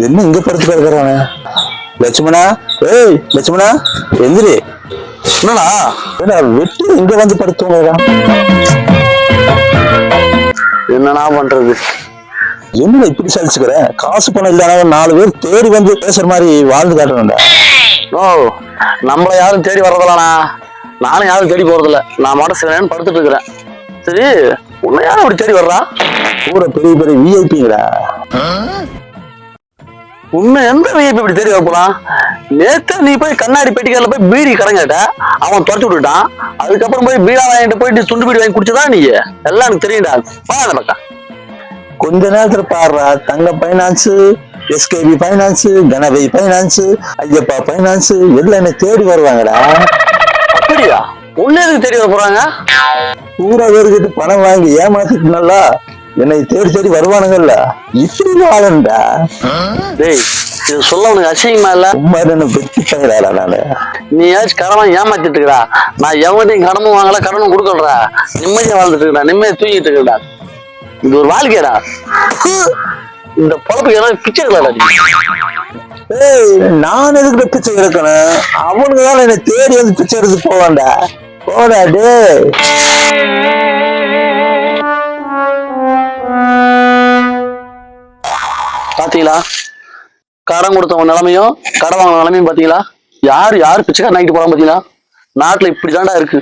என்ன இங்க படுத்து கிடக்குறாங்க? லட்சுமணா, ஏய் லட்சுமணா, எந்திரி. என்னடா என்ன வெட்டி இங்க வந்து படுத்துவாங்க? என்னடா பண்றது? என்ன இப்படி சலிச்சுக்கிற? காசு பணம் இல்லாத 4 பேர் தேடி வந்து பேசுற மாதிரி வாழ்ந்து காட்டணும்டா. ஓ, நம்மள யாரும் தேடி வர்றதில்லண்ணா. நானும் யாரும் தேடி போறதில்ல. நான் மட்டும் சில நேரம் படுத்துட்டு இருக்கிறேன். சரி, உன்னை யாரும் அப்படி தேடி வர்றா? பூரா பெரிய பெரிய விஐபிங்களா? உன்னை எந்த விஐபி இப்படி தேடி வரப்போலாம்? நேத்து நீ போய் கண்ணாடி பெட்டிக்காரில் போய் பீடி கடன் கேட்ட, அவன் துரத்தி விட்டுட்டான். அதுக்கப்புறம் போய் பீடா வாங்கிட்டு போயிட்டு துண்டு பீடி வாங்கி குடிச்சதா நீ? எல்லாம் எனக்கு தெரியும்டா. வா அந்த பக்கம். கொஞ்ச நேரத்துல பாடுறா. Thanga finance, SKP finance, Ganapathi finance, Ayyappa finance எல்லாம் என்ன தேடி வருவாங்கடா. அப்படியா? உன்ன எதுக்கு தேடி வர போறாங்க? பூரா பேருக்கிட்ட பணம் வாங்கி ஏமாத்திட்டு நல்லா என்னை தேடி தேடி வருவானுங்கல்ல. இப்படி வாழண்டா. டேய், இது சொல்ல உனக்கு அசிங்கமா இல்ல? உண்மை என்ன வெட்டி பயிராடா நானு. நீ ஏதாச்சும் கடமை ஏமாத்திட்டு இருக்கா? நான் எவன்கிட்டையும் கடமும் வாங்கல, கடனும் கொடுக்கலடா. நிம்மதியா வாழ்ந்துட்டு இருக்கா, நிம்மதியா தூங்கிட்டு இருக்கா. இது ஒரு வாழ்க்கையடா. இந்த பொழப்புக்கு ஏதாவது பிச்சை இருக்கலாடா நீ. ஏய், நான் எதுக்கு பிச்சை எடுக்கணும்? அவனுக்கு தான் என்னை தேடி வந்து பிச்சை எடுத்து போவான்டா. போடா டே. பாத்தீங்களா கடன் கொடுத்தவங்க நிலைமையும் கடன் வாங்கின நிலைமையும்? பாத்தீங்களா யாரு பிச்சைக்காரன் ஆகிட்டு போறான்? பாத்தீங்களா நாட்டுல இப்படி தாண்டா இருக்கு.